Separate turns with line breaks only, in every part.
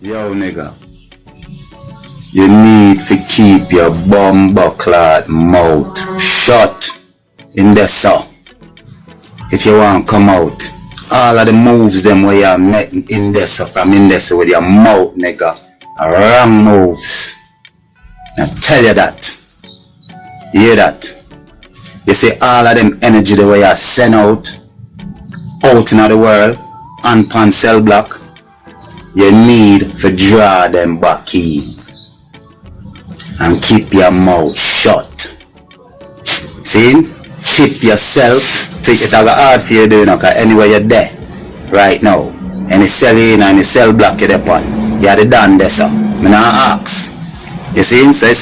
Yo nigga, you need to keep your bumbuckled mouth shut in the so. If you want to come out, all of the moves them where you're making in there so from in there so with your mouth nigga are wrong moves. Now tell you that. You hear that? You see all of them energy the way you send out in the world and pan cell block. You need to draw them back in and keep your mouth shut. See? Keep yourself. Take it hard for you doing because anywhere you're there right now. Any cell in and any cell block you're upon. You're the done there, sir. I'm not ask. You see? So you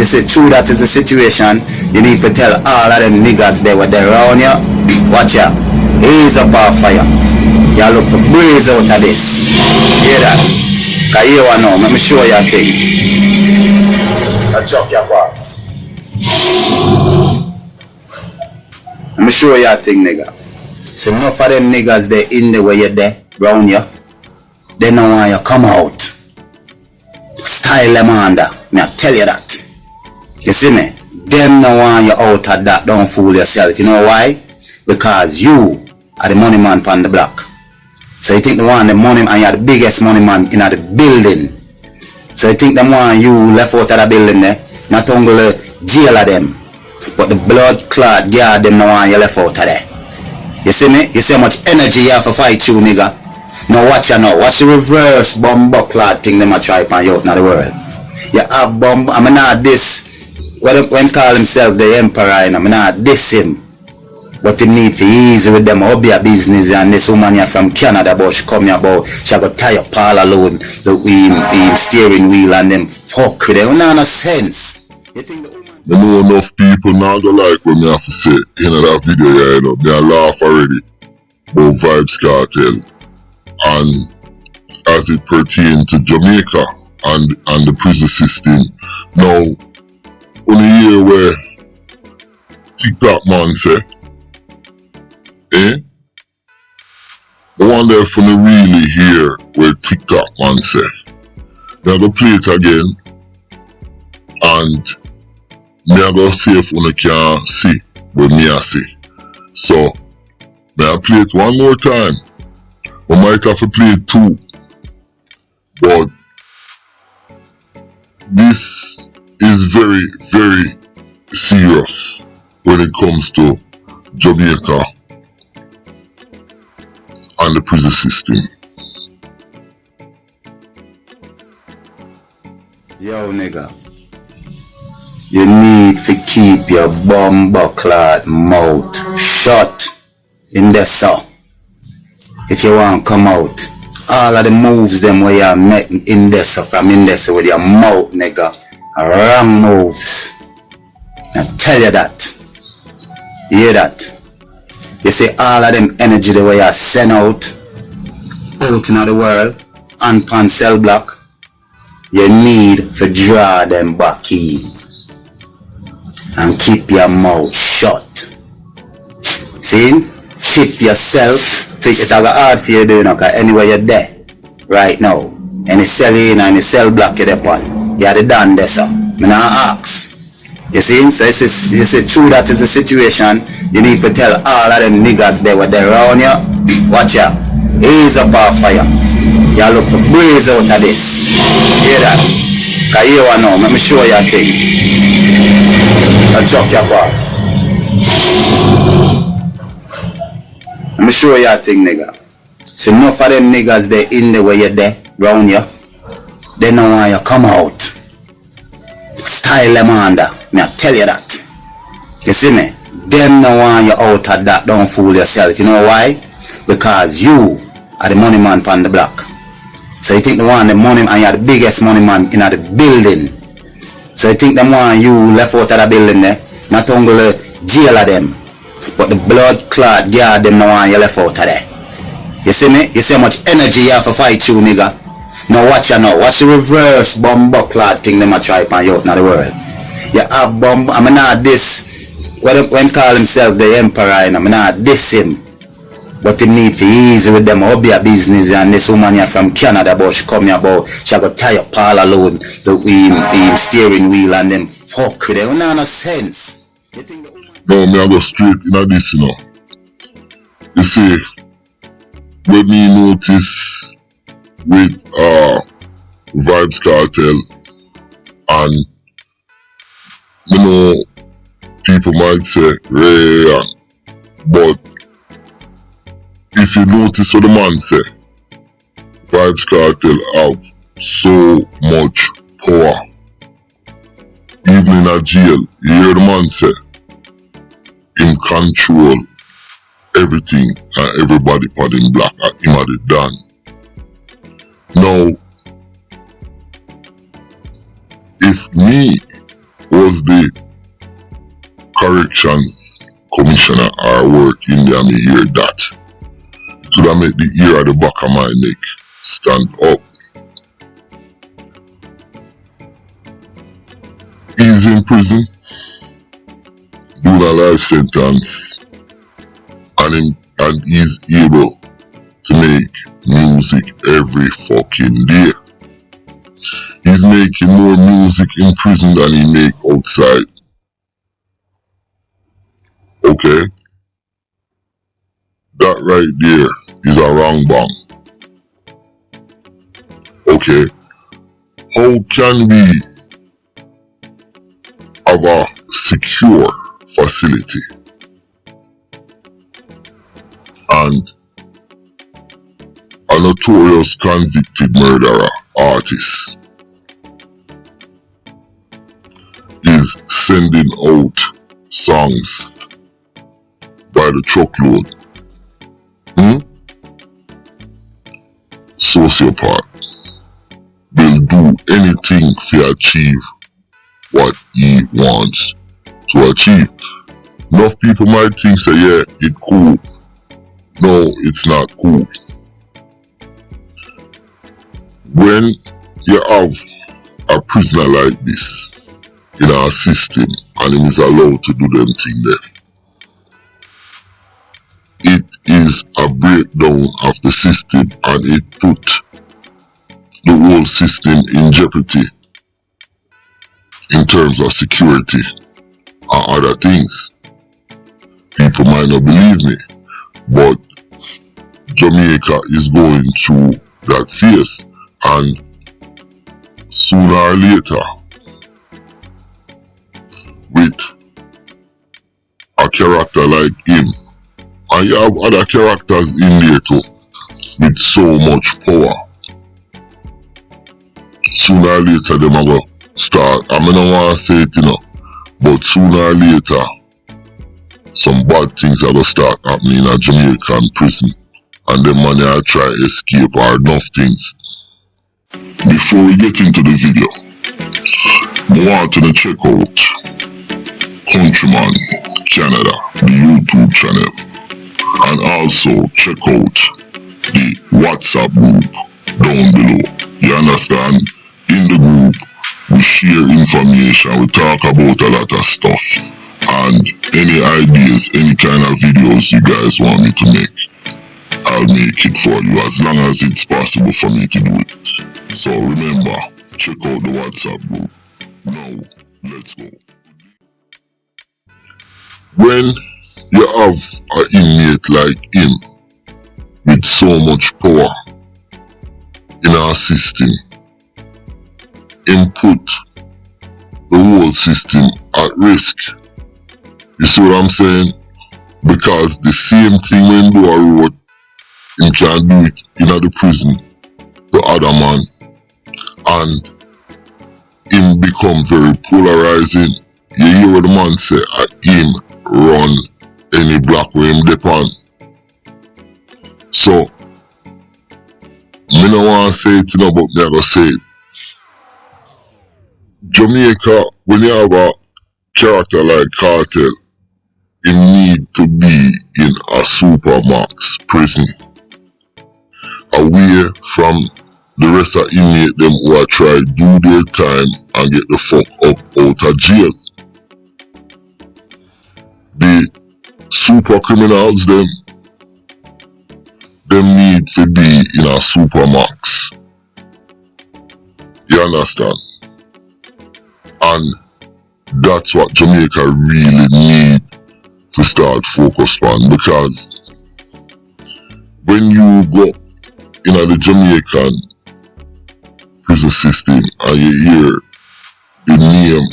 see true that is the situation. You need to tell all of them niggas they were there around you. Watch out. Ease up our fire. You look for breeze out of this. Hear that? Because you want to know. Let me show you a thing. I'll chuck your parts. Let me show you a thing, nigga. So enough of them niggas they in the way you're there, round you. They don't want you come out. Style them under. Me I tell you that. You see me? Them don't want you out of that. Don't fool yourself. You know why? Because you are the money man on the block. So you think they want the money and you're the biggest money man in the building. So you think they want you left out of the building there. Not only jail of them. But the blood clot guard them now want you left out of there. You see me? You see how much energy you have to fight you, nigga. Now watch you now. Watch the reverse bumbo clot thing them a try upon you out in the world. You have bomb. I'm not this. When call himself the emperor, I'm not this him. But he need to easy with them. I'll be a business and this woman here from Canada, but she come here about she got tie up all alone. Look with steering wheel and them fuck with them. No sense. You think the woman?
I know enough people now go like what me have to say in that video here, you know. They laugh already about Vybz Kartel and as it pertains to Jamaica and the prison system. Now, on a year where TikTok man say, I wonder if you really hear what TikTok man say. Now go play it again and me I go see if you can see what me I see. So may I play it one more time. We might have to play it too. But this is very, very serious when it comes to Jamaica and the prison system.
Yo nigga, you need to keep your bumbuckled mouth shut in the so. If you want to come out, all of the moves them where you're making in there so from in there so with your mouth nigga are wrong moves. Now tell you that. You hear that? You see all of them energy the way you send out in the world and pan cell block. You need to draw them back in and keep your mouth shut. See? Keep yourself. Take it hard for you doing because anywhere you're there right now. Any cell in and any cell block you're upon. You're the done there, sir. I'm not ask. You see? So you see true that is the situation. You need to tell all of them niggas they were there around you. Watch out. Ease up our fire. You look for breeze out of this. Hear that? Because you want to know. Let me show you a thing. I'll chuck your parts. Let me show you a thing, nigga. So enough of them niggas they in the way you're there, round you. They don't want you come out. Style them under. Me I tell you that. You see me? Them don't want you out of that. Don't fool yourself. You know why? Because you are the money man on the block. So you think they want the money and you're the biggest money man in the building. So you think they want you left out of the building there. Not only jail of them. But the blood clot guard them now want you left out of there. You see me? You see how much energy you have to fight you, nigga. Now watch you now. Watch the reverse bumbo clot thing them a try upon you out in the world. You have bomb. I'm not this. When call himself the emperor, I'm not this him. But him need to easy with them hobby a business, and this woman here from Canada, but she come here about she got tie up all alone the steering wheel and them fuck with them. No sense.
No, me I go straight in this, you know. You see, when me notice with Vybz Kartel, and you know, people might say Ray, but if you notice what the man say, Vybz Kartel have so much power. Even in a jail, you hear the man say, him control everything and everybody put him black and him had it done. Now, if me was the corrections commissioner or work in there, me hear that, it would have made the ear at the back of my neck stand up. He's in prison, doing a life sentence, and he's able to make music every fucking day. He's making more music in prison than he make outside. Okay? That right there is a wrong bang. Okay? How can we have a secure facility and a notorious convicted murderer artist is sending out songs by the truckload? Sociopath will do anything to achieve what he wants to achieve. Enough people might think say, yeah, it's cool. No, it's not cool. When you have a prisoner like this in our system and he is allowed to do them thing there, it is a breakdown of the system and it put the whole system in jeopardy in terms of security and other things. People might not believe me, but Jamaica is going through that phase, and sooner or later, with a character like him, and you have other characters in there too, with so much power, sooner or later them are going to start, I mean, I don't want to say it, you know, but sooner or later, some bad things are going to start happening in a Jamaican prison, and the money I try to escape or enough things. Before we get into the video, I want to check out Countryman Canada, the YouTube channel, and also check out the WhatsApp group down below. You understand? In the group, we share information, we talk about a lot of stuff, and any ideas, any kind of videos you guys want me to make, I'll make it for you as long as it's possible for me to do it. So remember, check out the WhatsApp group. Now, let's go. When you have an inmate like him with so much power in our system, input the whole system at risk. You see what I'm saying? Because the same thing when Dua wrote, him can do it in the prison, the other man, and him become very polarizing. You hear what the man say, him run any block where him depend. So, me no want to say it, you know, but me I go say it. Jamaica, when you have a character like Kartel, he need to be in a supermax prison, away from the rest of inmates them who are trying to do their time and get the fuck up out of jail. The super criminals them, them need to be in a supermax. You understand? And that's what Jamaica really need to start focus on, because when you go in the Jamaican prison system and you hear the name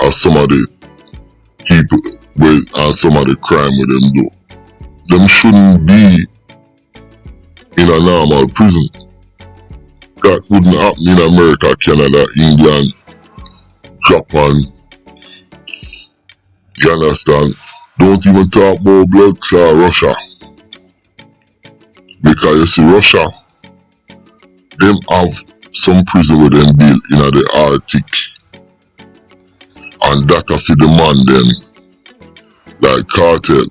of some of the people and some of the crime with them do, them shouldn't be in a normal prison. That wouldn't happen in America, Canada, England, Japan. You understand? Don't even talk about blood clot Russia. Because you see, Russia, them have some prison where them built in the Arctic. And that have to demand them, like cartel,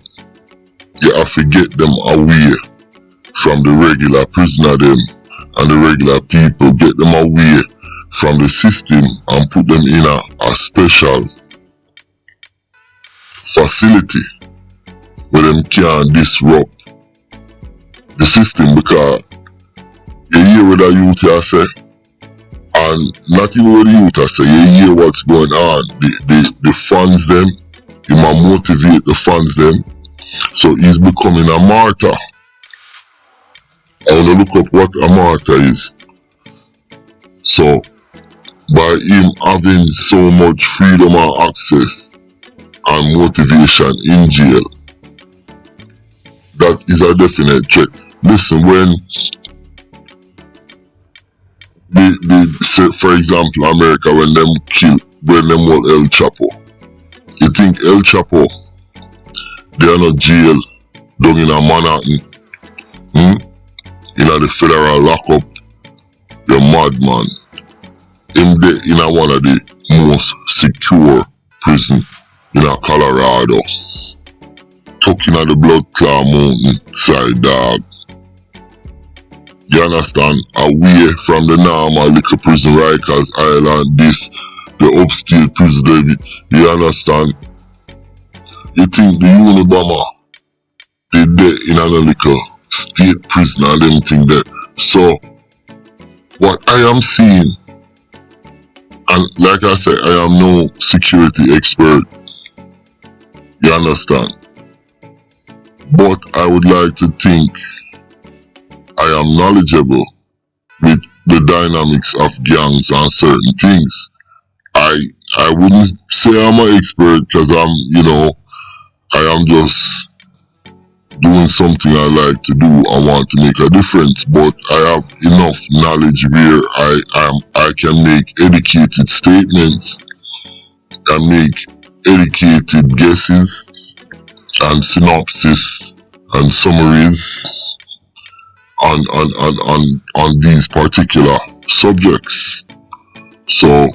you have to get them away from the regular prisoner them, and the regular people, get them away from the system and put them in a special facility where them can't disrupt the system. Because you hear what the youth here say, and not even what the youth here say, you hear what's going on. The fans them, he might motivate the fans them, so he's becoming a martyr. I wanna look up what a martyr is. So by him having so much freedom and access and motivation in jail, that is a definite threat. Listen, when say, for example, America, when them hold El Chapo, you think El Chapo, they are not jail down in a Manhattan, in the federal lockup? You're madman. Him in one of the most secure prison in Colorado, tucking at the blood clot mountain side, dog. You understand? Away from the normal little prison, Rikers Island, the upstate prison, David. You understand? You think the Unabomber, they there in a little state prison and them thing there. So what I am seeing, and like I said, I am no security expert, you understand, but I would like to think I am knowledgeable with the dynamics of gangs and certain things. I wouldn't say I'm an expert, because I am just doing something I like to do and want to make a difference, but I have enough knowledge where I can make educated statements and make educated guesses and synopsis and summaries on these particular subjects. So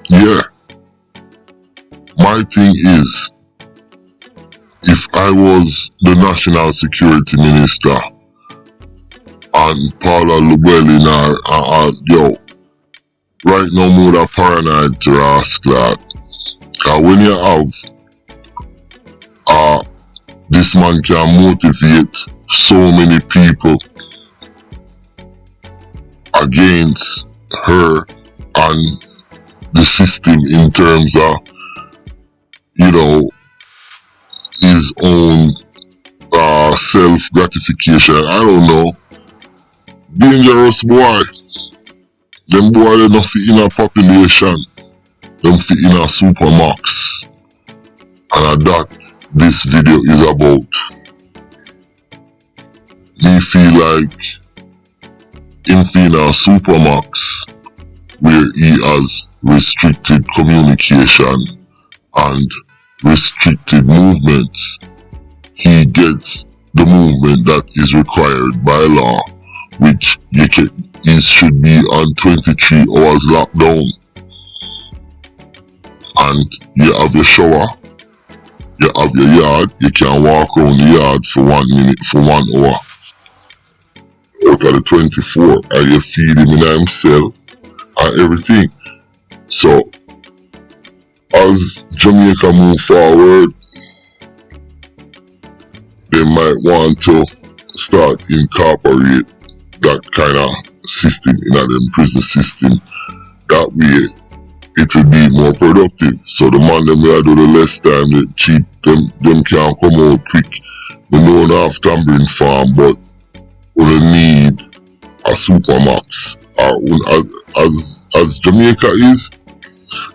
yeah, my thing is, if I was the National Security Minister and Paula Llewellyn right now more than paranoid to ask that. Cause when you have this man can motivate so many people against her and the system in terms of his own self-gratification. I don't know. Dangerous boy. Them boy they not fit in a population. Them fit in a supermax. And that this video is about. Me feel like him fit in a supermax where he has restricted communication and restricted movements. He gets the movement that is required by law, which he should be on 23 hours lockdown. And you have your shower, you have your yard, you can walk around the yard for 1 minute, for 1 hour. Out of the 24, and you feed him in himself and everything. So as Jamaica move forward, they might want to start incorporate that kind of system in them prison system. That way it will be more productive. So the man them will do the less time, the cheap, them can come out quick. We don't have tambourine farm, but we need a supermax. As Jamaica is,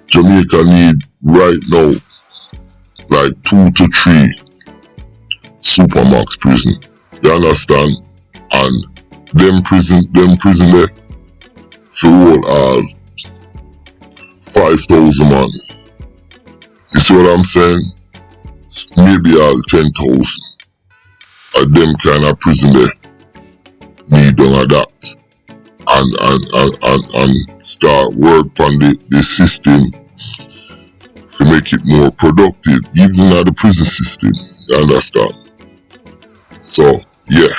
Jamaica need right now like 2 to 3 supermax prison. You understand? And them prison there for all 5,000 man. You see what I'm saying? Maybe all 10,000. Of them kind of prison there need to adapt and start work on the system to make it more productive, even at the prison system. You understand? So yeah,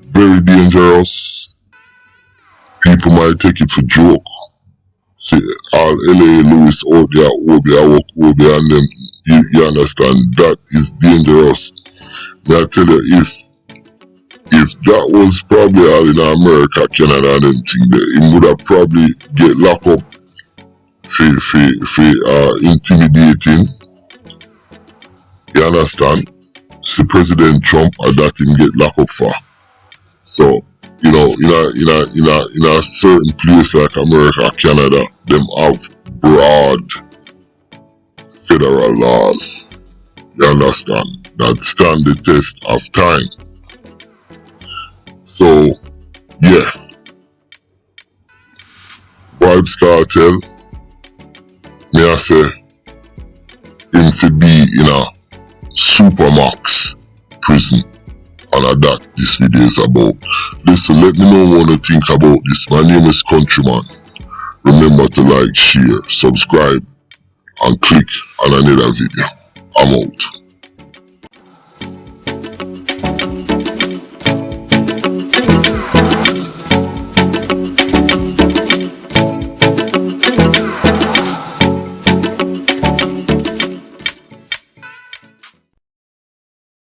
very dangerous. People might take it for joke. See, all LA Lewis out there, walk over there, and then you understand that is dangerous. Now I tell you, if that was probably all in America, Canada, and them thing there, he would have probably get locked up for intimidating. You understand? See President Trump, and that him get locked up for. So, you know, in a certain place like America, Canada, them have broad federal laws. You understand? That stand the test of time. So, yeah. Vybz Kartel, may I say, him to be in a supermax prison. And that this video is about. Listen, let me know what you think about this. My name is Countryman. Remember to like, share, subscribe, and click on another video. I'm out.